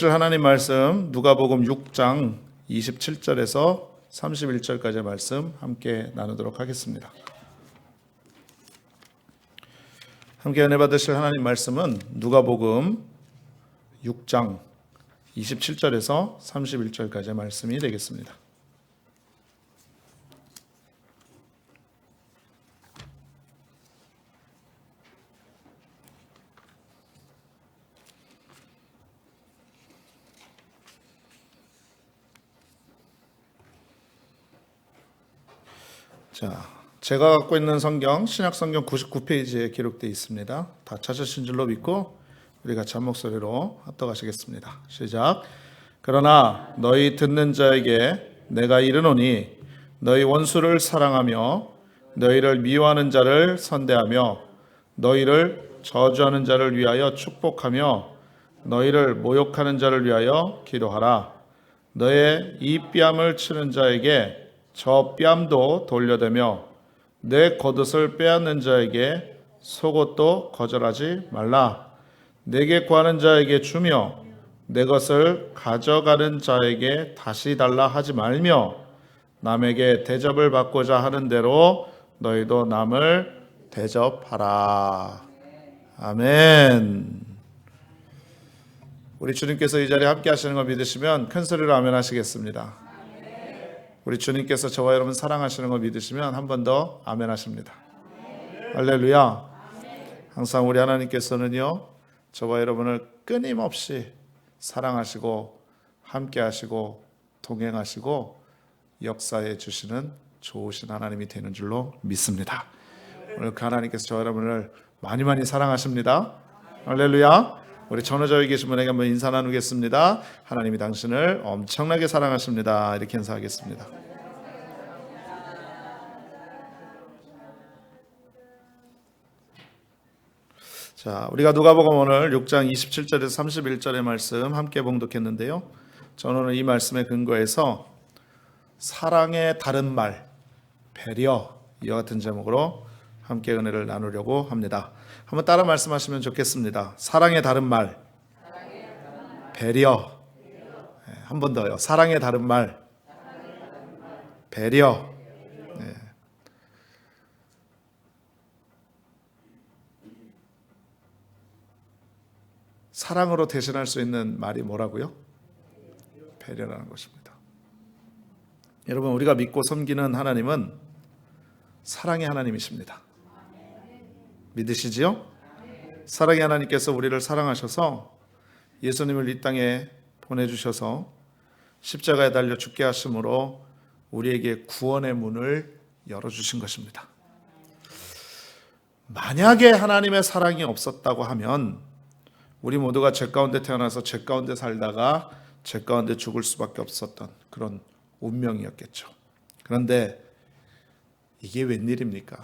하나님 말씀 누가복음 6장 27절에서 31절까지의 말씀 함께 나누도록 하겠습니다. 함께 은혜 받으실 하나님 말씀은 누가복음 6장 27절에서 31절까지의 말씀이 되겠습니다. 자, 제가 갖고 있는 성경, 신약성경 99페이지에 기록되어 있습니다. 다 찾으신 줄로 믿고 우리 같이 한 목소리로 합독하시겠습니다. 시작. 그러나 너희 듣는 자에게 내가 이르노니 너희 원수를 사랑하며 너희를 미워하는 자를 선대하며 너희를 저주하는 자를 위하여 축복하며 너희를 모욕하는 자를 위하여 기도하라. 너의 이 뺨을 치는 자에게 저 뺨도 돌려대며 내 겉옷을 빼앗는 자에게 속옷도 거절하지 말라. 내게 구하는 자에게 주며 내 것을 가져가는 자에게 다시 달라 하지 말며 남에게 대접을 받고자 하는 대로 너희도 남을 대접하라. 아멘. 우리 주님께서 이 자리에 함께 하시는 걸 믿으시면 큰 소리로 아멘 하시겠습니다. 우리 주님께서 저와 여러분 사랑하시는 걸 믿으시면 한 번 더 아멘 하십니다. 할렐루야. 항상 우리 하나님께서는요, 저와 여러분을 끊임없이 사랑하시고 함께 하시고 동행하시고 역사해 주시는 좋으신 하나님이 되는 줄로 믿습니다. 오늘 그 하나님께서 저와 여러분을 많이 사랑하십니다. 할렐루야. 우리 전후저에 계신 분에게 한번 인사 나누겠습니다. 하나님이 당신을 엄청나게 사랑하십니다. 이렇게 인사하겠습니다. 자, 우리가 누가복음 오늘 6장 27절에서 31절의 말씀 함께 봉독했는데요. 저는 오늘 이 말씀에 근거해서 사랑의 다른 말, 배려, 이와 같은 제목으로 함께 은혜를 나누려고 합니다. 한번 따라 말씀하시면 좋겠습니다. 사랑의 다른 말, 배려. 한 번 더요. 사랑의 다른 말, 배려. 네. 사랑으로 대신할 수 있는 말이 뭐라고요? 배려라는 것입니다. 여러분, 우리가 믿고 섬기는 하나님은 사랑의 하나님이십니다. 믿으시지요? 사랑의 하나님께서 우리를 사랑하셔서 예수님을 이 땅에 보내주셔서 십자가에 달려 죽게 하심으로 우리에게 구원의 문을 열어주신 것입니다. 만약에 하나님의 사랑이 없었다고 하면 우리 모두가 죄 가운데 태어나서 죄 가운데 살다가 죄 가운데 죽을 수밖에 없었던 그런 운명이었겠죠. 그런데 이게 웬일입니까?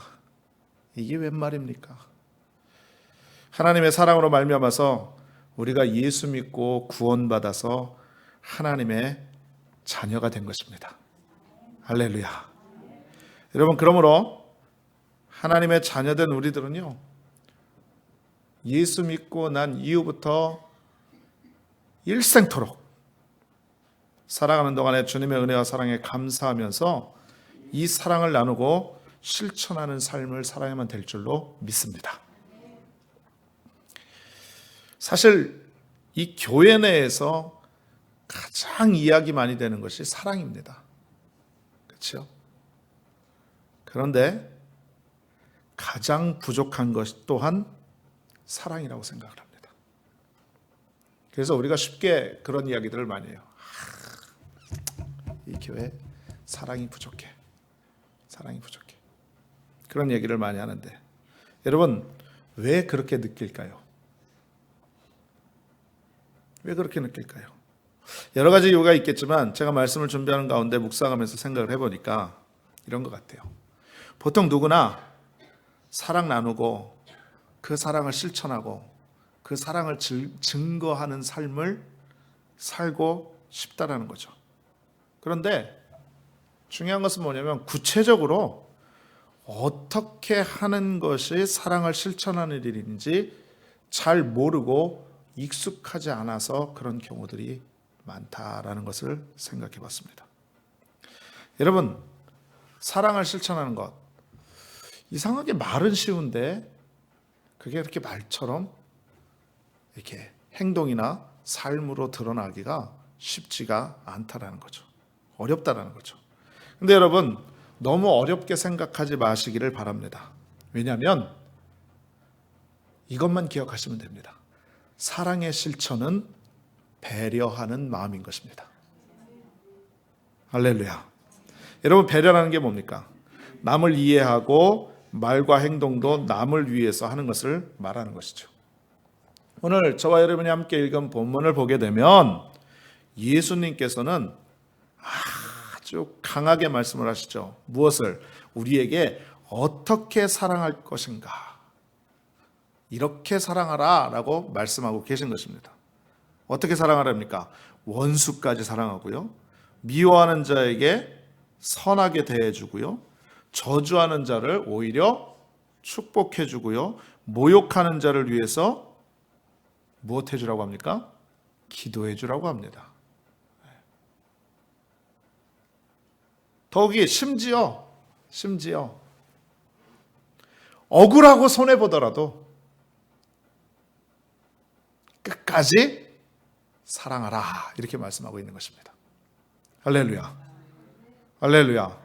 이게 웬 말입니까? 하나님의 사랑으로 말미암아서 우리가 예수 믿고 구원받아서 하나님의 자녀가 된 것입니다. 할렐루야. 여러분, 그러므로 하나님의 자녀된 우리들은요, 예수 믿고 난 이후부터 일생토록 살아가는 동안에 주님의 은혜와 사랑에 감사하면서 이 사랑을 나누고 실천하는 삶을 살아야만 될 줄로 믿습니다. 사실 이 교회 내에서 가장 이야기 많이 되는 것이 사랑입니다. 그렇죠? 그런데 가장 부족한 것 또한 사랑이라고 생각을 합니다. 그래서 우리가 쉽게 그런 이야기들을 많이 해요. 이 교회 사랑이 부족해. 사랑이 부족해. 그런 얘기를 많이 하는데 여러분, 왜 그렇게 느낄까요? 왜 그렇게 느낄까요? 여러 가지 이유가 있겠지만 제가 말씀을 준비하는 가운데 묵상하면서 생각을 해보니까 이런 것 같아요. 보통 누구나 사랑 나누고 그 사랑을 실천하고 그 사랑을 증거하는 삶을 살고 싶다라는 거죠. 그런데 중요한 것은 뭐냐면 구체적으로 어떻게 하는 것이 사랑을 실천하는 일인지 잘 모르고 익숙하지 않아서 그런 경우들이 많다라는 것을 생각해 봤습니다. 여러분, 사랑을 실천하는 것, 이상하게 말은 쉬운데 그게 그렇게 말처럼 이렇게 행동이나 삶으로 드러나기가 쉽지가 않다라는 거죠. 어렵다라는 거죠. 근데 여러분, 너무 어렵게 생각하지 마시기를 바랍니다. 왜냐하면 이것만 기억하시면 됩니다. 사랑의 실천은 배려하는 마음인 것입니다. 할렐루야. 여러분, 배려라는 게 뭡니까? 남을 이해하고 말과 행동도 남을 위해서 하는 것을 말하는 것이죠. 오늘 저와 여러분이 함께 읽은 본문을 보게 되면 예수님께서는 아주 강하게 말씀을 하시죠. 무엇을? 우리에게 어떻게 사랑할 것인가. 이렇게 사랑하라 라고 말씀하고 계신 것입니다. 어떻게 사랑하랍니까? 원수까지 사랑하고요. 미워하는 자에게 선하게 대해주고요. 저주하는 자를 오히려 축복해주고요. 모욕하는 자를 위해서 무엇 해주라고 합니까? 기도해주라고 합니다. 더욱이 심지어 억울하고 손해보더라도 끝까지 사랑하라 이렇게 말씀하고 있는 것입니다. 할렐루야. 할렐루야.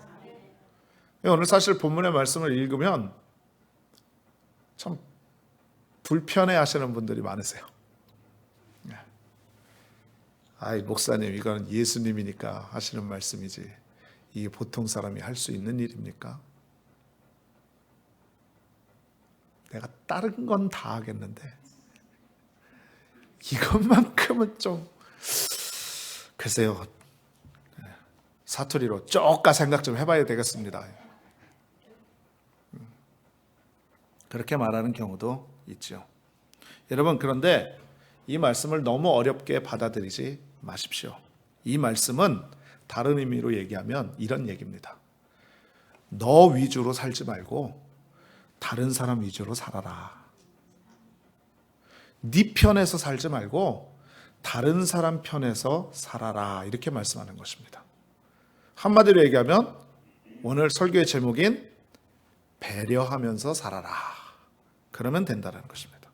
오늘 사실 본문의 말씀을 읽으면 참 불편해 하시는 분들이 많으세요. 아이, 목사님, 이건 예수님이니까 하시는 말씀이지 이게 보통 사람이 할 수 있는 일입니까? 내가 다른 건 다 하겠는데 이것만큼은 좀 글쎄요, 사투리로 쪼까 생각 좀 해봐야 되겠습니다. 그렇게 말하는 경우도 있죠. 여러분, 그런데 이 말씀을 너무 어렵게 받아들이지 마십시오. 이 말씀은 다른 의미로 얘기하면 이런 얘기입니다. 너 위주로 살지 말고 다른 사람 위주로 살아라. 네 편에서 살지 말고 다른 사람 편에서 살아라. 이렇게 말씀하는 것입니다. 한마디로 얘기하면 오늘 설교의 제목인 배려하면서 살아라. 그러면 된다는 것입니다.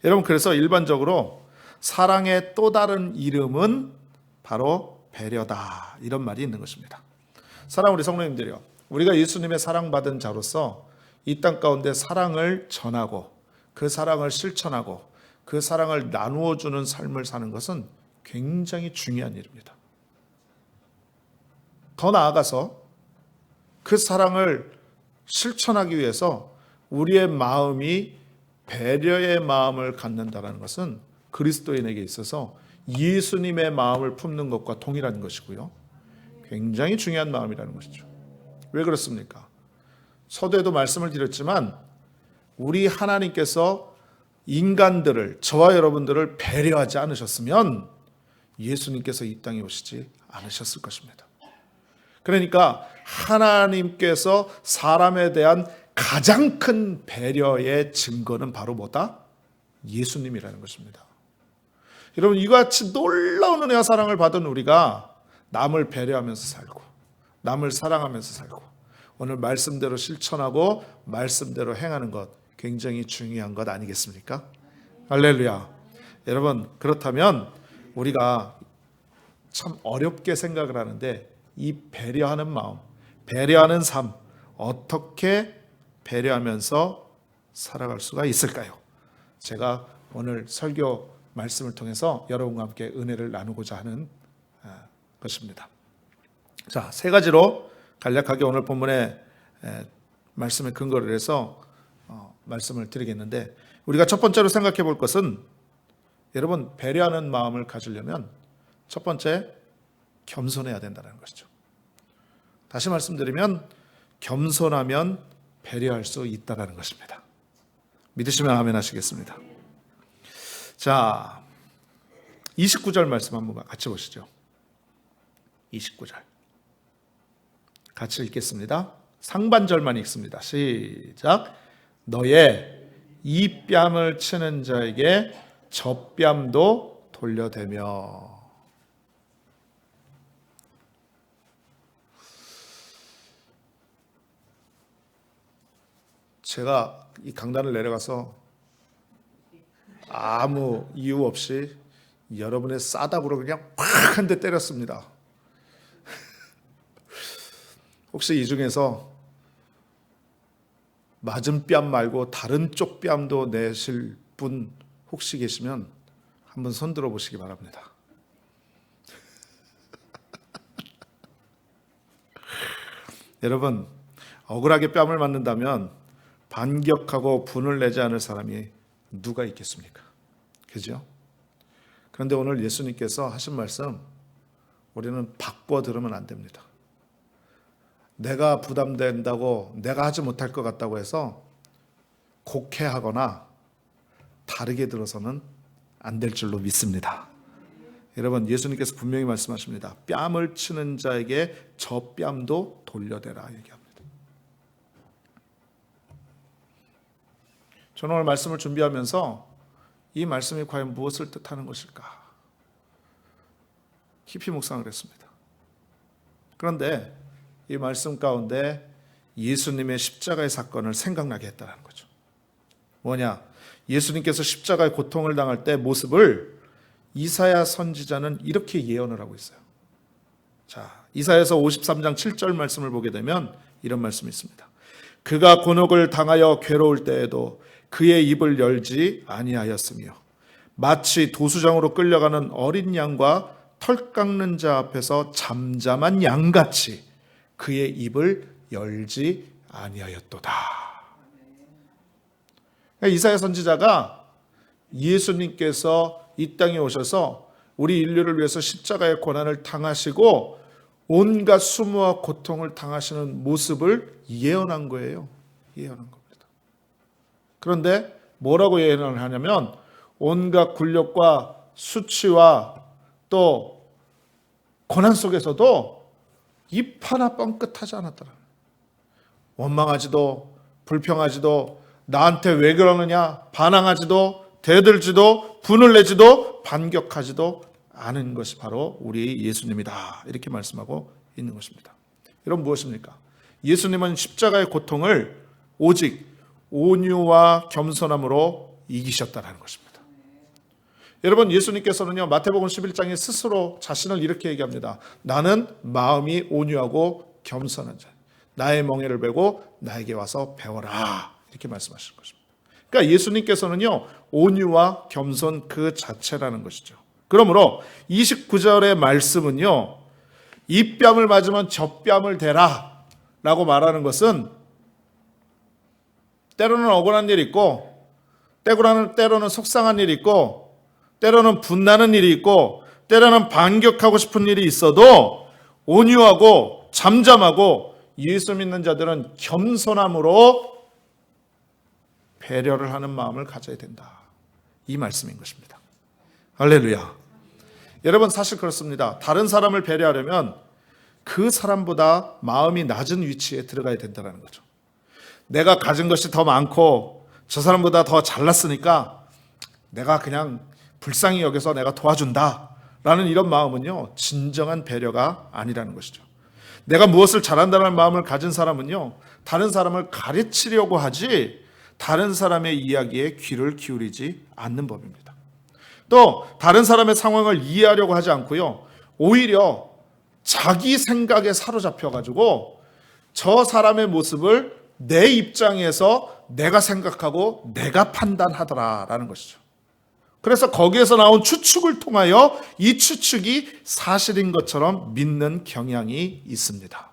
여러분, 그래서 일반적으로 사랑의 또 다른 이름은 바로 배려다. 이런 말이 있는 것입니다. 사랑 우리 성도님들이요. 우리가 예수님의 사랑받은 자로서 이 땅 가운데 사랑을 전하고 그 사랑을 실천하고 그 사랑을 나누어 주는 삶을 사는 것은 굉장히 중요한 일입니다. 더 나아가서 그 사랑을 실천하기 위해서 우리의 마음이 배려의 마음을 갖는다는 것은 그리스도인에게 있어서 예수님의 마음을 품는 것과 동일한 것이고요. 굉장히 중요한 마음이라는 것이죠. 왜 그렇습니까? 서두에도 말씀을 드렸지만 우리 하나님께서 인간들을, 저와 여러분들을 배려하지 않으셨으면 예수님께서 이 땅에 오시지 않으셨을 것입니다. 그러니까 하나님께서 사람에 대한 가장 큰 배려의 증거는 바로 뭐다? 예수님이라는 것입니다. 여러분, 이와 같이 놀라운 은혜와 사랑을 받은 우리가 남을 배려하면서 살고 남을 사랑하면서 살고 오늘 말씀대로 실천하고 말씀대로 행하는 것 굉장히 중요한 것 아니겠습니까? 할렐루야. 여러분, 그렇다면 우리가 참 어렵게 생각을 하는데 이 배려하는 마음, 배려하는 삶, 어떻게 배려하면서 살아갈 수가 있을까요? 제가 오늘 설교 말씀을 통해서 여러분과 함께 은혜를 나누고자 하는 것입니다. 자, 세 가지로 간략하게 오늘 본문의 말씀에 근거를 해서 말씀을 드리겠는데, 우리가 첫 번째로 생각해 볼 것은, 여러분, 배려하는 마음을 가지려면 첫 번째 겸손해야 된다는 것이죠. 다시 말씀드리면 겸손하면 배려할 수 있다는 것입니다. 믿으시면 아멘 하시겠습니다. 자, 29절 말씀 한번 같이 보시죠. 29절 같이 읽겠습니다. 상반절만 읽습니다. 시작. 너의 이 뺨을 치는 자에게 젖뺨도 돌려대며. 제가 이 강단을 내려가서 아무 이유 없이 여러분의 싸답으로 그냥 팍 한 대 때렸습니다. 혹시 이 중에서 맞은 뺨 말고 다른 쪽 뺨도 내실 분 혹시 계시면 한번 손 들어 보시기 바랍니다. 여러분, 억울하게 뺨을 맞는다면 반격하고 분을 내지 않을 사람이 누가 있겠습니까? 그죠? 그런데 오늘 예수님께서 하신 말씀, 우리는 바꿔 들으면 안 됩니다. 내가 부담된다고, 내가 하지 못할 것 같다고 해서 곡해하거나 다르게 들어서는 안 될 줄로 믿습니다. 여러분, 예수님께서 분명히 말씀하십니다. 뺨을 치는 자에게 저 뺨도 돌려대라 얘기합니다. 저는 오늘 말씀을 준비하면서 이 말씀이 과연 무엇을 뜻하는 것일까 깊이 묵상을 했습니다. 그런데 이 말씀 가운데 예수님의 십자가의 사건을 생각나게 했다는 거죠. 뭐냐? 예수님께서 십자가의 고통을 당할 때 모습을 이사야 선지자는 이렇게 예언을 하고 있어요. 자, 이사야서 53장 7절 말씀을 보게 되면 이런 말씀이 있습니다. 그가 곤혹을 당하여 괴로울 때에도 그의 입을 열지 아니하였으며 마치 도수장으로 끌려가는 어린 양과 털 깎는 자 앞에서 잠잠한 양같이 그의 입을 열지 아니하였도다. 이사야 선지자가 예수님께서 이 땅에 오셔서 우리 인류를 위해서 십자가의 고난을 당하시고 온갖 수모와 고통을 당하시는 모습을 예언한 거예요. 예언한 겁니다. 그런데 뭐라고 예언을 하냐면 온갖 굴욕과 수치와 또 고난 속에서도 입 하나 뻥끗하지 않았더라. 원망하지도 불평하지도 나한테 왜 그러느냐 반항하지도 대들지도 분을 내지도 반격하지도 않은 것이 바로 우리 예수님이다. 이렇게 말씀하고 있는 것입니다. 여러분 무엇입니까? 예수님은 십자가의 고통을 오직 온유와 겸손함으로 이기셨다는 것입니다. 여러분 예수님께서는요 마태복음 11장에 스스로 자신을 이렇게 얘기합니다. 나는 마음이 온유하고 겸손한 자. 나의 멍에를 베고 나에게 와서 배워라. 이렇게 말씀하시는 것입니다. 그러니까 예수님께서는요 온유와 겸손 그 자체라는 것이죠. 그러므로 29절의 말씀은요 이 뺨을 맞으면 저 뺨을 대라 라고 말하는 것은 때로는 억울한 일이 있고 때로는 속상한 일이 있고 때로는 분나는 일이 있고 때로는 반격하고 싶은 일이 있어도 온유하고 잠잠하고 예수 믿는 자들은 겸손함으로 배려를 하는 마음을 가져야 된다. 이 말씀인 것입니다. 할렐루야. 여러분 사실 그렇습니다. 다른 사람을 배려하려면 그 사람보다 마음이 낮은 위치에 들어가야 된다는 거죠. 내가 가진 것이 더 많고 저 사람보다 더 잘났으니까 내가 그냥 불쌍히 여겨서 내가 도와준다 라는 이런 마음은요 진정한 배려가 아니라는 것이죠. 내가 무엇을 잘한다는 마음을 가진 사람은요 다른 사람을 가르치려고 하지 다른 사람의 이야기에 귀를 기울이지 않는 법입니다. 또 다른 사람의 상황을 이해하려고 하지 않고요 오히려 자기 생각에 사로잡혀가지고 저 사람의 모습을 내 입장에서 내가 생각하고 내가 판단하더라라는 것이죠. 그래서 거기에서 나온 추측을 통하여 이 추측이 사실인 것처럼 믿는 경향이 있습니다.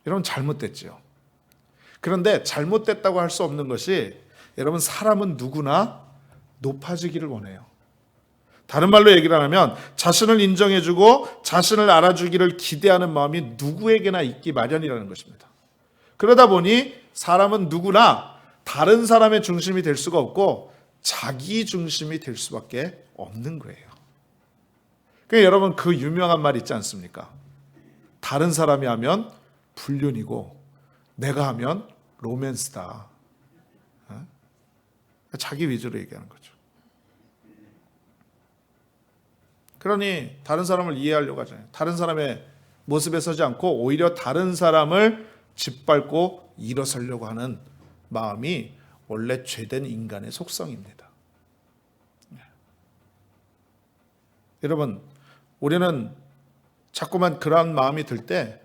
여러분 잘못됐죠. 그런데 잘못됐다고 할 수 없는 것이 여러분 사람은 누구나 높아지기를 원해요. 다른 말로 얘기를 하면 자신을 인정해주고 자신을 알아주기를 기대하는 마음이 누구에게나 있기 마련이라는 것입니다. 그러다 보니 사람은 누구나 다른 사람의 중심이 될 수가 없고 자기 중심이 될 수밖에 없는 거예요. 그러니까 여러분 그 유명한 말 있지 않습니까? 다른 사람이 하면 불륜이고 내가 하면 로맨스다. 자기 위주로 얘기하는 거죠. 그러니 다른 사람을 이해하려고 하잖아요. 다른 사람의 모습에 서지 않고 오히려 다른 사람을 짓밟고 일어서려고 하는 마음이 원래 죄된 인간의 속성입니다. 여러분, 우리는 자꾸만 그러한 마음이 들 때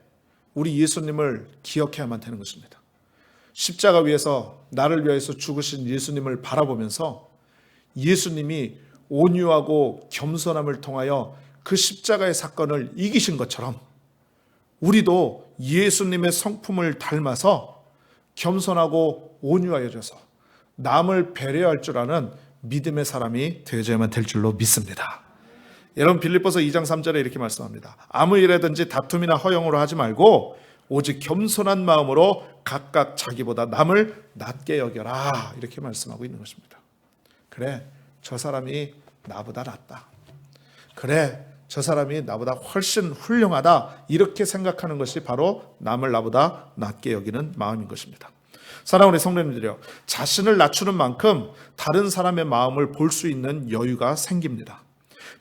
우리 예수님을 기억해야만 되는 것입니다. 십자가 위에서 나를 위해서 죽으신 예수님을 바라보면서 예수님이 온유하고 겸손함을 통하여 그 십자가의 사건을 이기신 것처럼 우리도 예수님의 성품을 닮아서 겸손하고 온유하여져서 남을 배려할 줄 아는 믿음의 사람이 되어야만 될 줄로 믿습니다. 여러분, 빌립보서 2장 3절에 이렇게 말씀합니다. 아무 일에든지 다툼이나 허영으로 하지 말고 오직 겸손한 마음으로 각각 자기보다 남을 낮게 여겨라, 이렇게 말씀하고 있는 것입니다. 그래, 저 사람이 나보다 낫다. 그래, 저 사람이 나보다 훨씬 훌륭하다. 이렇게 생각하는 것이 바로 남을 나보다 낮게 여기는 마음인 것입니다. 사랑하는 우리 성도님들이요, 자신을 낮추는 만큼 다른 사람의 마음을 볼 수 있는 여유가 생깁니다.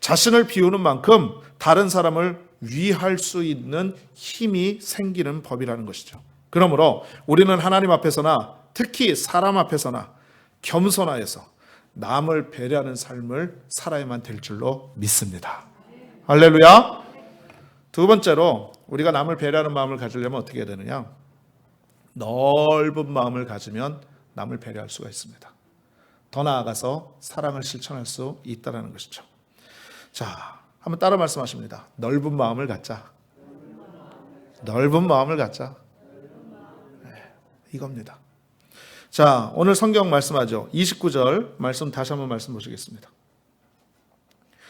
자신을 비우는 만큼 다른 사람을 위할 수 있는 힘이 생기는 법이라는 것이죠. 그러므로 우리는 하나님 앞에서나 특히 사람 앞에서나 겸손하여서 남을 배려하는 삶을 살아야만 될 줄로 믿습니다. 할렐루야. 두 번째로 우리가 남을 배려하는 마음을 가지려면 어떻게 해야 되느냐? 넓은 마음을 가지면 남을 배려할 수가 있습니다. 더 나아가서 사랑을 실천할 수 있다는 것이죠. 자, 한번 따라 말씀하십니다. 넓은 마음을 갖자. 넓은 마음을 갖자. 네, 이겁니다. 자, 오늘 성경 말씀하죠. 29절 말씀 다시 한번 말씀 보시겠습니다.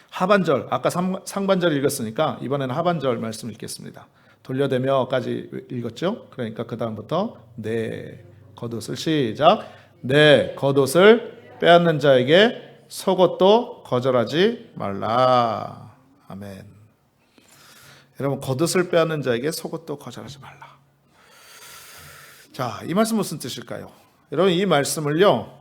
하반절, 아까 상반절 읽었으니까 이번에는 하반절 말씀 읽겠습니다. 돌려대며까지 읽었죠? 그러니까 그 다음부터 내 겉옷을 시작. 내 겉옷을 빼앗는 자에게 속옷도 거절하지 말라. 아멘. 여러분, 겉옷을 빼앗는 자에게 속옷도 거절하지 말라. 자, 이 말씀 무슨 뜻일까요? 여러분, 이 말씀을요,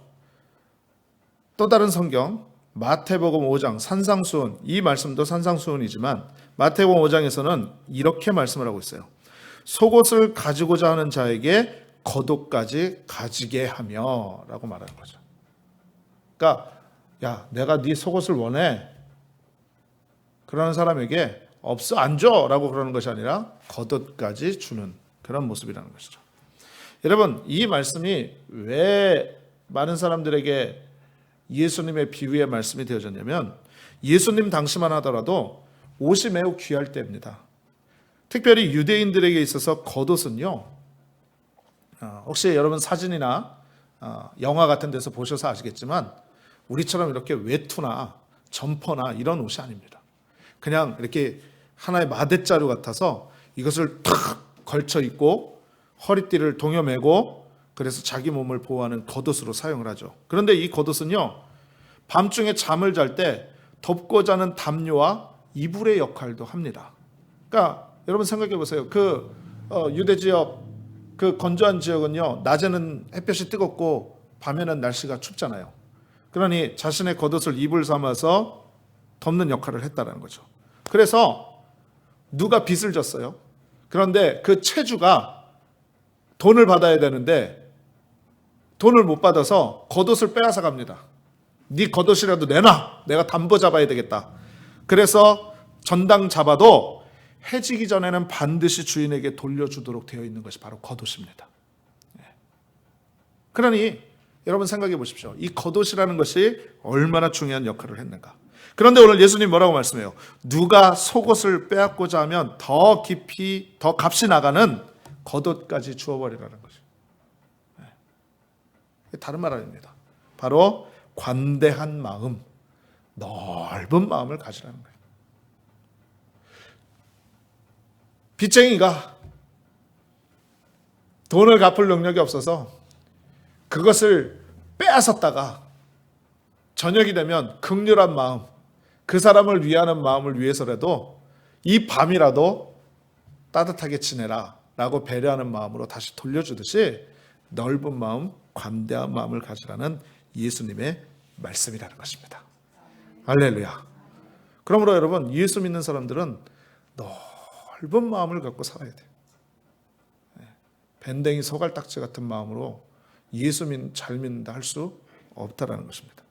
또 다른 성경 마태복음 5장 산상수훈, 이 말씀도 산상수훈이지만 마태복음 5장에서는 이렇게 말씀을 하고 있어요. 속옷을 가지고자 하는 자에게 겉옷까지 가지게 하며 라고 말하는 거죠. 그러니까 야, 내가 네 속옷을 원해. 그러는 사람에게 없어, 안 줘 라고 그러는 것이 아니라 겉옷까지 주는 그런 모습이라는 것이죠. 여러분, 이 말씀이 왜 많은 사람들에게 예수님의 비유의 말씀이 되어졌냐면 예수님 당시만 하더라도 옷이 매우 귀할 때입니다. 특별히 유대인들에게 있어서 겉옷은요, 혹시 여러분 사진이나 영화 같은 데서 보셔서 아시겠지만 우리처럼 이렇게 외투나 점퍼나 이런 옷이 아닙니다. 그냥 이렇게 하나의 마대자루 같아서 이것을 탁 걸쳐 입고 허리띠를 동여매고 그래서 자기 몸을 보호하는 겉옷으로 사용을 하죠. 그런데 이 겉옷은요, 밤중에 잠을 잘 때 덮고 자는 담요와 이불의 역할도 합니다. 그러니까 여러분 생각해 보세요. 그 유대 지역, 그 건조한 지역은요, 낮에는 햇볕이 뜨겁고 밤에는 날씨가 춥잖아요. 그러니 자신의 겉옷을 이불 삼아서 덮는 역할을 했다는 거죠. 그래서 누가 빚을 졌어요. 그런데 그 채주가 돈을 받아야 되는데 돈을 못 받아서 겉옷을 빼앗아 갑니다. 네 겉옷이라도 내놔. 내가 담보 잡아야 되겠다. 그래서 전당 잡아도 해지기 전에는 반드시 주인에게 돌려주도록 되어 있는 것이 바로 겉옷입니다. 그러니 여러분 생각해 보십시오. 이 겉옷이라는 것이 얼마나 중요한 역할을 했는가. 그런데 오늘 예수님 뭐라고 말씀해요? 누가 속옷을 빼앗고자 하면 더 깊이, 더 값이 나가는 겉옷까지 주어버리라는 것이죠. 다른 말 아닙니다. 바로 관대한 마음, 넓은 마음을 가지라는 거예요. 빚쟁이가 돈을 갚을 능력이 없어서 그것을 빼앗았다가 저녁이 되면 긍휼한 마음, 그 사람을 위하는 마음을 위해서라도 이 밤이라도 따뜻하게 지내라 라고 배려하는 마음으로 다시 돌려주듯이 넓은 마음, 관대한 마음을 가지라는 예수님의 말씀이라는 것입니다. 할렐루야. 그러므로 여러분, 예수 믿는 사람들은 넓은 마음을 갖고 살아야 돼요. 밴댕이 소갈딱지 같은 마음으로 잘 믿는다 할 수 없다라는 것입니다.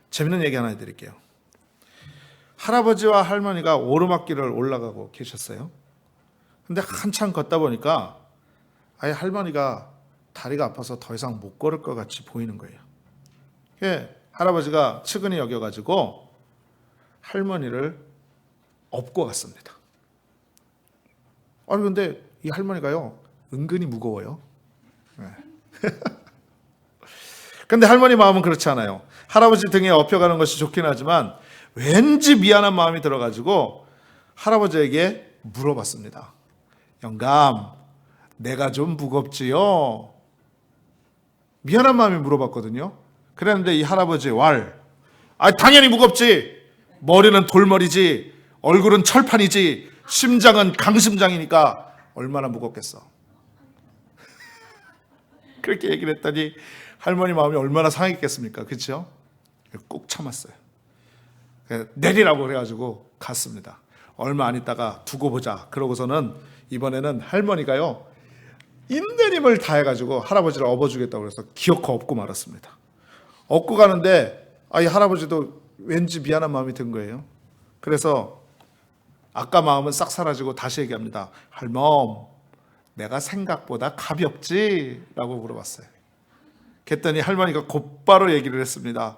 재밌는 얘기 하나 해드릴게요. 할아버지와 할머니가 오르막길을 올라가고 계셨어요. 근데 한참 걷다 보니까 아예 할머니가 다리가 아파서 더 이상 못 걸을 것 같이 보이는 거예요. 할아버지가 측은히 여겨가지고 할머니를 업고 갔습니다. 아니 근데 이 할머니가요 은근히 무거워요. 근데 할머니 마음은 그렇지 않아요. 할아버지 등에 업혀가는 것이 좋긴 하지만 왠지 미안한 마음이 들어가지고 할아버지에게 물어봤습니다. 영감, 내가 좀 무겁지요? 미안한 마음이 물어봤거든요. 그랬는데 이 할아버지의 당연히 무겁지. 머리는 돌머리지, 얼굴은 철판이지, 심장은 강심장이니까 얼마나 무겁겠어. 그렇게 얘기를 했더니 할머니 마음이 얼마나 상했겠습니까? 그렇죠? 꾹 참았어요. 내리라고 그래가지고 갔습니다. 얼마 안 있다가 두고 보자. 그러고서는 이번에는 할머니가요 인내림을 다해가지고 할아버지를 업어주겠다고 해서 기어코 업고 말았습니다. 업고 가는데 이 할아버지도 왠지 미안한 마음이 든 거예요. 그래서 아까 마음은 싹 사라지고 다시 얘기합니다. 할멈, 내가 생각보다 가볍지? 라고 물어봤어요. 그랬더니 할머니가 곧바로 얘기를 했습니다.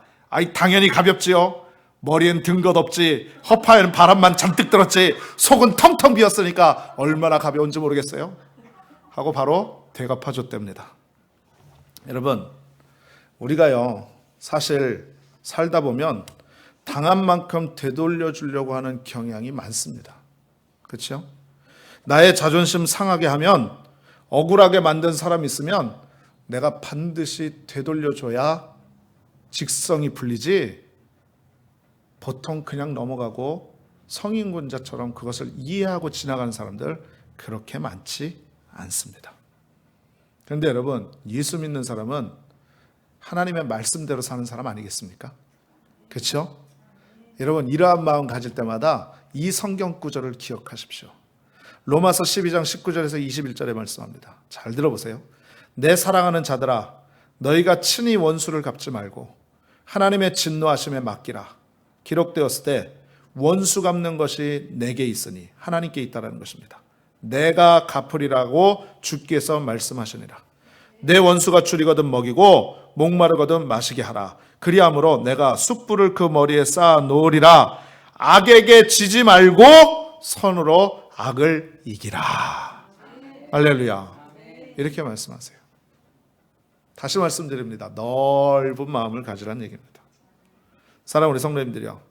당연히 가볍지요. 머리엔 든 것 없지, 허파에는 바람만 잔뜩 들었지, 속은 텅텅 비었으니까 얼마나 가벼운지 모르겠어요 하고 바로 대갚아줬답니다. 여러분, 우리가요 사실 살다 보면 당한 만큼 되돌려 주려고 하는 경향이 많습니다. 그렇죠? 나의 자존심 상하게 하면, 억울하게 만든 사람이 있으면 내가 반드시 되돌려줘야 직성이 풀리지, 보통 그냥 넘어가고 성인군자처럼 그것을 이해하고 지나가는 사람들 그렇게 많지 않습니다. 그런데 여러분, 예수 믿는 사람은 하나님의 말씀대로 사는 사람 아니겠습니까? 그렇죠? 여러분, 이러한 마음 가질 때마다 이 성경 구절을 기억하십시오. 로마서 12장 19절에서 21절에 말씀합니다. 잘 들어보세요. 내 사랑하는 자들아, 너희가 친히 원수를 갚지 말고 하나님의 진노하심에 맡기라. 기록되었을 때 원수 갚는 것이 내게 있으니 하나님께 있다라는 것입니다. 내가 갚으리라고 주께서 말씀하시니라. 내 원수가 줄이거든 먹이고 목마르거든 마시게 하라. 그리함으로 내가 숯불을 그 머리에 쌓아 놓으리라. 악에게 지지 말고 선으로 악을 이기라. 할렐루야. 이렇게 말씀하세요. 다시 말씀드립니다. 넓은 마음을 가지라는 얘기입니다. 사랑하는 우리 성도님들이요,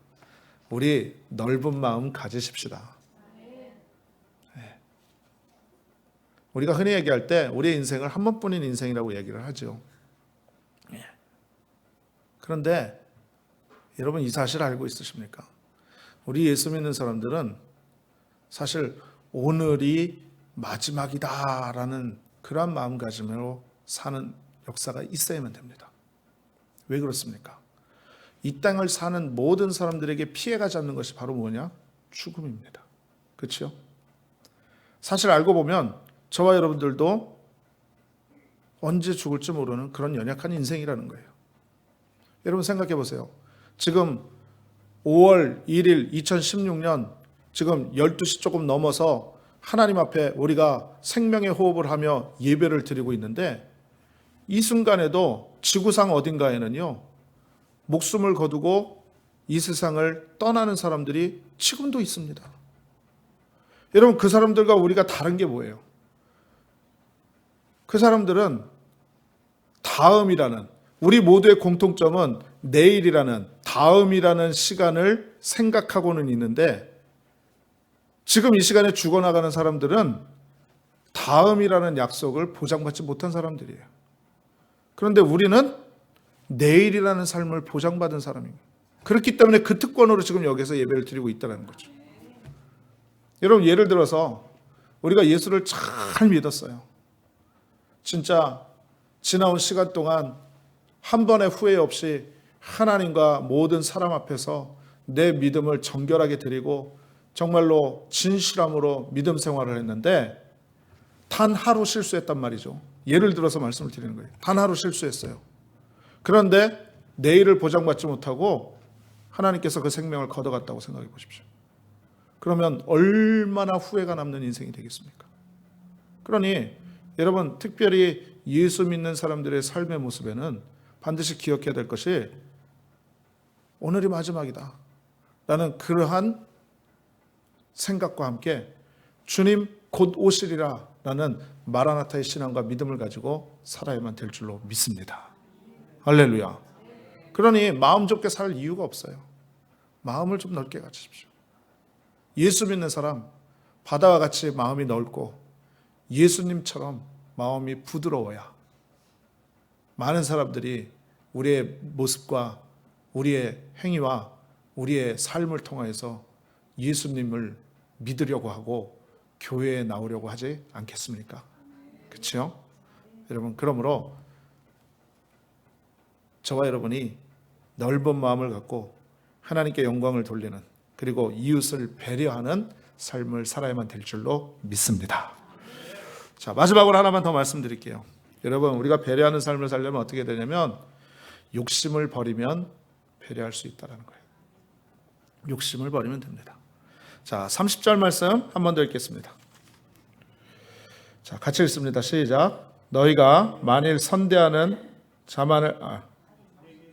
우리 넓은 마음 가지십시다. 우리가 흔히 얘기할 때 우리의 인생을 한 번뿐인 인생이라고 얘기를 하죠. 그런데 여러분, 이 사실을 알고 있으십니까? 우리 예수 믿는 사람들은 사실 오늘이 마지막이다라는 그러한 마음가짐으로 사는 역사가 있어야만 됩니다. 왜 그렇습니까? 이 땅을 사는 모든 사람들에게 피해가 잡는 것이 바로 뭐냐? 죽음입니다. 그렇죠? 사실 알고 보면 저와 여러분들도 언제 죽을지 모르는 그런 연약한 인생이라는 거예요. 여러분 생각해 보세요. 지금 5월 1일 2016년 지금 12시 조금 넘어서 하나님 앞에 우리가 생명의 호흡을 하며 예배를 드리고 있는데, 이 순간에도 지구상 어딘가에는요 목숨을 거두고 이 세상을 떠나는 사람들이 지금도 있습니다. 여러분, 그 사람들과 우리가 다른 게 뭐예요? 그 사람들은 다음이라는, 우리 모두의 공통점은 내일이라는, 다음이라는 시간을 생각하고는 있는데, 지금 이 시간에 죽어나가는 사람들은 다음이라는 약속을 보장받지 못한 사람들이에요. 그런데 우리는 내일이라는 삶을 보장받은 사람입니다. 그렇기 때문에 그 특권으로 지금 여기서 예배를 드리고 있다는 거죠. 여러분, 예를 들어서 우리가 예수를 잘 믿었어요. 진짜 지나온 시간 동안 한 번의 후회 없이 하나님과 모든 사람 앞에서 내 믿음을 정결하게 드리고 정말로 진실함으로 믿음 생활을 했는데 단 하루 실수했단 말이죠. 예를 들어서 말씀을 드리는 거예요. 단 하루 실수했어요. 그런데 내일을 보장받지 못하고 하나님께서 그 생명을 걷어갔다고 생각해 보십시오. 그러면 얼마나 후회가 남는 인생이 되겠습니까? 그러니 여러분, 특별히 예수 믿는 사람들의 삶의 모습에는 반드시 기억해야 될 것이 오늘이 마지막이다 라는 그러한 생각과 함께 주님 곧 오시리라 라는 마라나타의 신앙과 믿음을 가지고 살아야만 될 줄로 믿습니다. 할렐루야. 그러니 마음 좁게 살 이유가 없어요. 마음을 좀 넓게 가지십시오. 예수 믿는 사람, 바다와 같이 마음이 넓고 예수님처럼 마음이 부드러워야 많은 사람들이 우리의 모습과 우리의 행위와 우리의 삶을 통하여서 예수님을 믿으려고 하고 교회에 나오려고 하지 않겠습니까? 그렇죠? 여러분, 그러므로 저와 여러분이 넓은 마음을 갖고 하나님께 영광을 돌리는, 그리고 이웃을 배려하는 삶을 살아야만 될 줄로 믿습니다. 자, 마지막으로 하나만 더 말씀드릴게요. 여러분, 우리가 배려하는 삶을 살려면 어떻게 되냐면 욕심을 버리면 배려할 수 있다는 거예요. 욕심을 버리면 됩니다. 자, 30절 말씀 한 번 더 읽겠습니다. 자, 같이 읽습니다. 시작. 너희가 만일 선대하는 자만을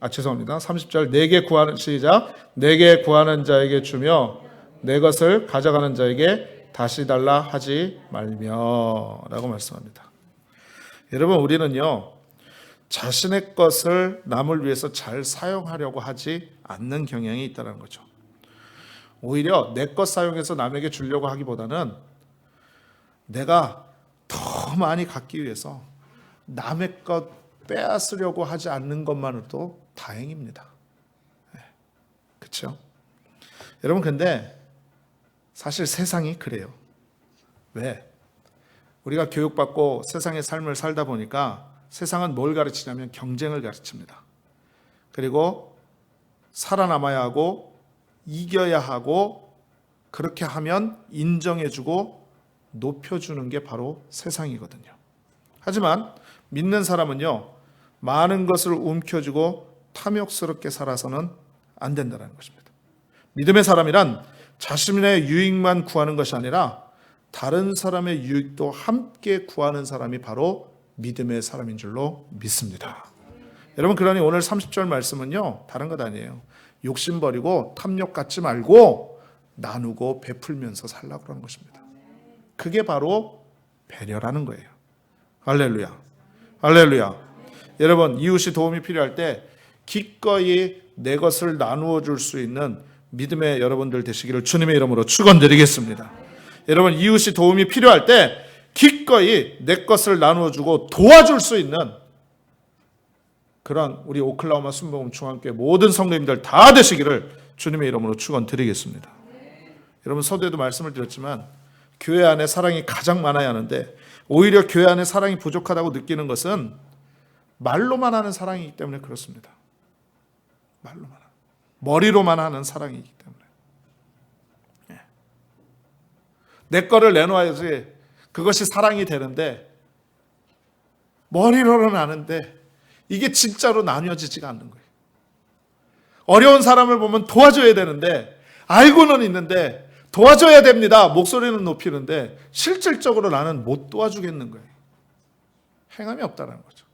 죄송합니다. 30절. 내게 구하는, 시작. 내게 구하는 자에게 주며 내 것을 가져가는 자에게 다시 달라 하지 말며 라고 말씀합니다. 여러분, 우리는요 자신의 것을 남을 위해서 잘 사용하려고 하지 않는 경향이 있다는 거죠. 오히려 내 것 사용해서 남에게 주려고 하기보다는 내가 더 많이 갖기 위해서 남의 것 빼앗으려고 하지 않는 것만으로도 다행입니다. 그렇죠? 여러분, 근데 사실 세상이 그래요. 왜? 우리가 교육받고 세상의 삶을 살다 보니까 세상은 뭘 가르치냐면 경쟁을 가르칩니다. 그리고 살아남아야 하고 이겨야 하고 그렇게 하면 인정해주고 높여주는 게 바로 세상이거든요. 하지만 믿는 사람은요 많은 것을 움켜쥐고 탐욕스럽게 살아서는 안 된다는 것입니다. 믿음의 사람이란 자신의 유익만 구하는 것이 아니라 다른 사람의 유익도 함께 구하는 사람이 바로 믿음의 사람인 줄로 믿습니다. 여러분, 그러니 오늘 30절 말씀은요 다른 것 아니에요. 욕심 버리고 탐욕 갖지 말고 나누고 베풀면서 살라고 하는 것입니다. 그게 바로 배려라는 거예요. 할렐루야. 할렐루야. 여러분, 이웃이 도움이 필요할 때 기꺼이 내 것을 나누어 줄 수 있는 믿음의 여러분들 되시기를 주님의 이름으로 축원드리겠습니다. 여러분, 이웃이 도움이 필요할 때 기꺼이 내 것을 나누어 주고 도와줄 수 있는 그런 우리 오클라호마 순복음 중앙교회 모든 성도님들 다 되시기를 주님의 이름으로 축원드리겠습니다. 여러분, 서두에도 말씀을 드렸지만 교회 안에 사랑이 가장 많아야 하는데 오히려 교회 안에 사랑이 부족하다고 느끼는 것은 말로만 하는 사랑이기 때문에 그렇습니다. 말로만 하는, 머리로만 하는 사랑이기 때문에. 내 거를 내놓아야지 그것이 사랑이 되는데 머리로는 아는데 이게 진짜로 나뉘어지지가 않는 거예요. 어려운 사람을 보면 도와줘야 되는데 알고는 있는데 도와줘야 됩니다. 목소리는 높이는데 실질적으로 나는 못 도와주겠는 거예요. 행함이 없다는 거죠.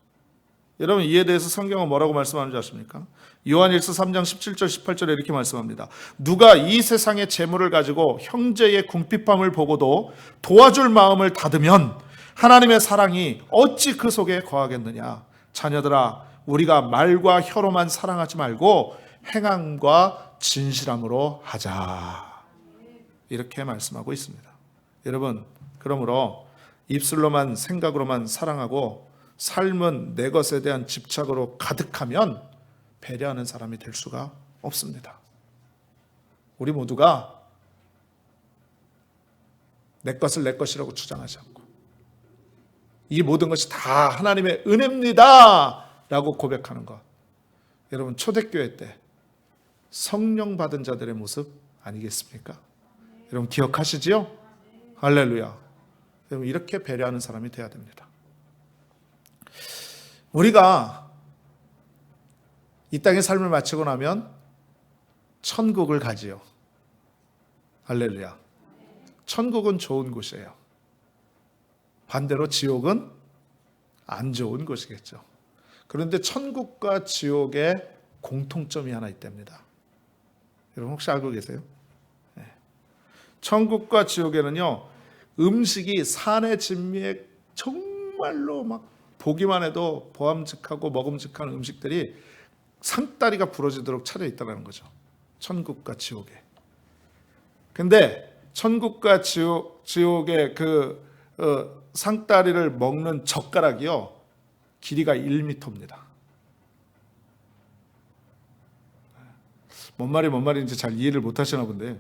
여러분, 이에 대해서 성경은 뭐라고 말씀하는지 아십니까? 요한일서 3장 17절 18절에 이렇게 말씀합니다. 누가 이 세상의 재물을 가지고 형제의 궁핍함을 보고도 도와줄 마음을 닫으면 하나님의 사랑이 어찌 그 속에 거하겠느냐. 자녀들아, 우리가 말과 혀로만 사랑하지 말고 행함과 진실함으로 하자. 이렇게 말씀하고 있습니다. 여러분, 그러므로 입술로만 생각으로만 사랑하고 삶은 내 것에 대한 집착으로 가득하면 배려하는 사람이 될 수가 없습니다. 우리 모두가 내 것을 내 것이라고 주장하지 않고 이 모든 것이 다 하나님의 은혜입니다 라고 고백하는 것, 여러분 초대교회 때 성령 받은 자들의 모습 아니겠습니까? 여러분 기억하시지요? 할렐루야. 여러분 이렇게 배려하는 사람이 돼야 됩니다. 우리가 이 땅의 삶을 마치고 나면 천국을 가지요. 할렐루야. 천국은 좋은 곳이에요. 반대로 지옥은 안 좋은 곳이겠죠. 그런데 천국과 지옥의 공통점이 하나 있답니다. 여러분 혹시 알고 계세요? 네. 천국과 지옥에는요, 음식이 산의 진미에 정말로 막 보기만 해도 보암직하고 먹음직한 음식들이 상다리가 부러지도록 차려 있다는 거죠. 천국과 지옥에. 근데 천국과 지옥의 그 상다리를 먹는 젓가락이요, 길이가 1m입니다. 뭔 말인지 잘 이해를 못 하시나 본데,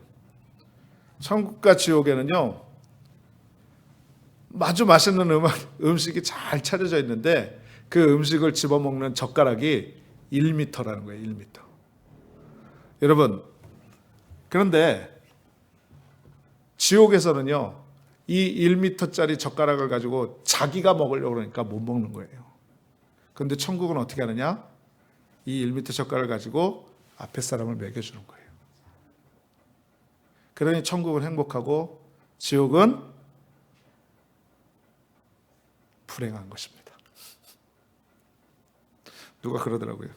천국과 지옥에는요, 아주 맛있는 음식이 잘 차려져 있는데 그 음식을 집어먹는 젓가락이 1m라는 거예요. 1m. 여러분, 그런데 지옥에서는요, 이 1m짜리 젓가락을 가지고 자기가 먹으려고 그러니까 못 먹는 거예요. 그런데 천국은 어떻게 하느냐? 이 1m 젓가락을 가지고 앞에 사람을 먹여주는 거예요. 그러니 천국은 행복하고 지옥은 불행한 것입니다. 누가 그러더라고요.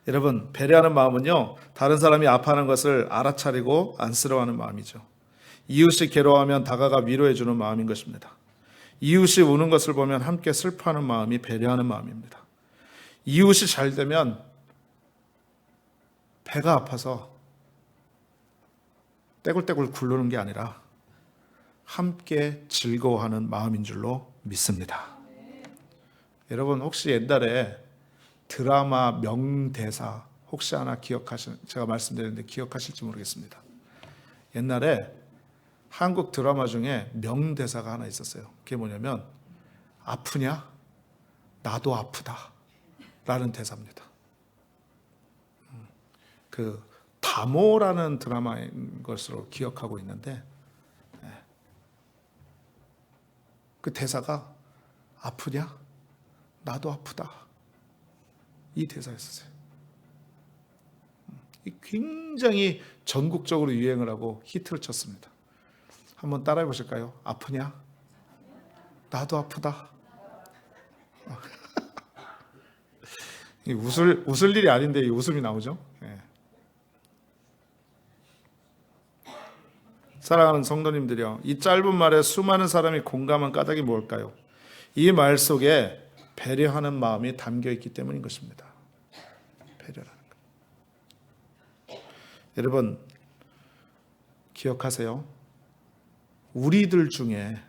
여러분, 배려하는 마음은요, 다른 사람이 아파하는 것을 알아차리고 안쓰러워하는 마음이죠. 이웃이 괴로워하면 다가가 위로해 주는 마음인 것입니다. 이웃이 우는 것을 보면 함께 슬퍼하는 마음이 배려하는 마음입니다. 이웃이 잘 되면 배가 아파서 떼굴떼굴 굴르는 게 아니라 함께 즐거워하는 마음인 줄로 믿습니다. 여러분 혹시 옛날에 드라마 명대사 혹시 하나 제가 말씀드렸는데 기억하실지 모르겠습니다. 옛날에 한국 드라마 중에 명대사가 하나 있었어요. 그게 뭐냐면 아프냐? 나도 아프다 라는 대사입니다. 그 다모라는 드라마인 것으로 기억하고 있는데, 그 대사가 아프냐? 나도 아프다. 이 대사였어요. 굉장히 전국적으로 유행을 하고 히트를 쳤습니다. 한번 따라해 보실까요? 아프냐? 나도 아프다. 웃을 일이 아닌데 이 웃음이 나오죠? 네. 사랑하는 성도님들이요, 이 짧은 말에 수많은 사람이 공감한 까닭이 뭘까요? 이 말 속에 배려하는 마음이 담겨 있기 때문인 것입니다. 배려라는 것. 여러분 기억하세요. 우리들 중에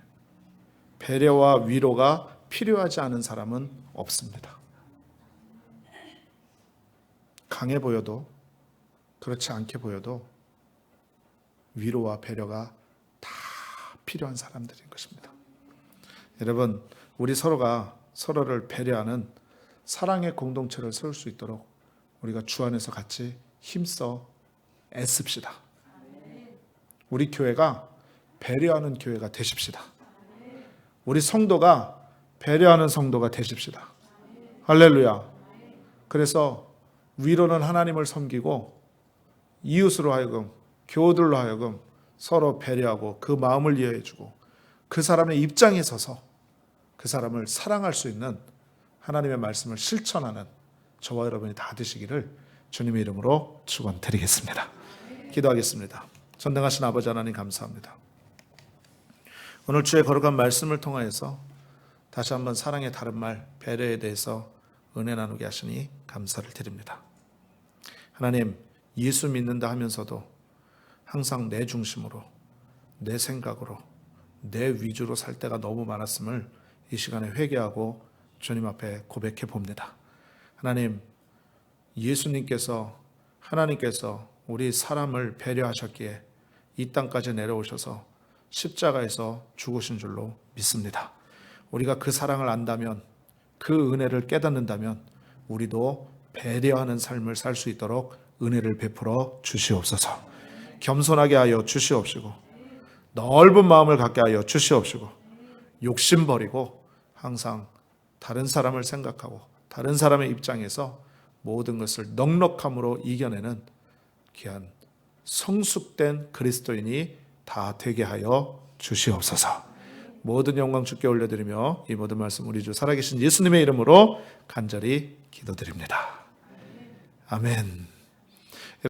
배려와 위로가 필요하지 않은 사람은 없습니다. 강해 보여도 그렇지 않게 보여도 위로와 배려가 다 필요한 사람들인 것입니다. 여러분, 우리 서로가 서로를 배려하는 사랑의 공동체를 세울 수 있도록 우리가 주 안에서 같이 힘써 애씁시다. 우리 교회가 배려하는 교회가 되십시다. 우리 성도가 배려하는 성도가 되십시다. 할렐루야. 그래서 위로는 하나님을 섬기고 이웃으로 하여금, 교우들로 하여금 서로 배려하고 그 마음을 이해해주고 그 사람의 입장에 서서 그 사람을 사랑할 수 있는 하나님의 말씀을 실천하는 저와 여러분이 다 되시기를 주님의 이름으로 축원드리겠습니다. 기도하겠습니다. 전능하신 아버지 하나님 감사합니다. 오늘 주의 거룩한 말씀을 통하여서 다시 한번 사랑의 다른 말 배려에 대해서 은혜 나누게 하시니 감사를 드립니다. 하나님, 예수 믿는다 하면서도 항상 내 중심으로, 내 생각으로, 내 위주로 살 때가 너무 많았음을 이 시간에 회개하고 주님 앞에 고백해 봅니다. 하나님, 예수님께서, 하나님께서 우리 사람을 배려하셨기에 이 땅까지 내려오셔서 십자가에서 죽으신 줄로 믿습니다. 우리가 그 사랑을 안다면, 그 은혜를 깨닫는다면 우리도 배려하는 삶을 살 수 있도록 은혜를 베풀어 주시옵소서. 겸손하게 하여 주시옵시고 넓은 마음을 갖게 하여 주시옵시고 욕심 버리고 항상 다른 사람을 생각하고 다른 사람의 입장에서 모든 것을 넉넉함으로 이겨내는 귀한 성숙된 그리스도인이 다 되게 하여 주시옵소서. 모든 영광 주께 올려드리며 이 모든 말씀 우리 주 살아계신 예수님의 이름으로 간절히 기도드립니다. 아멘.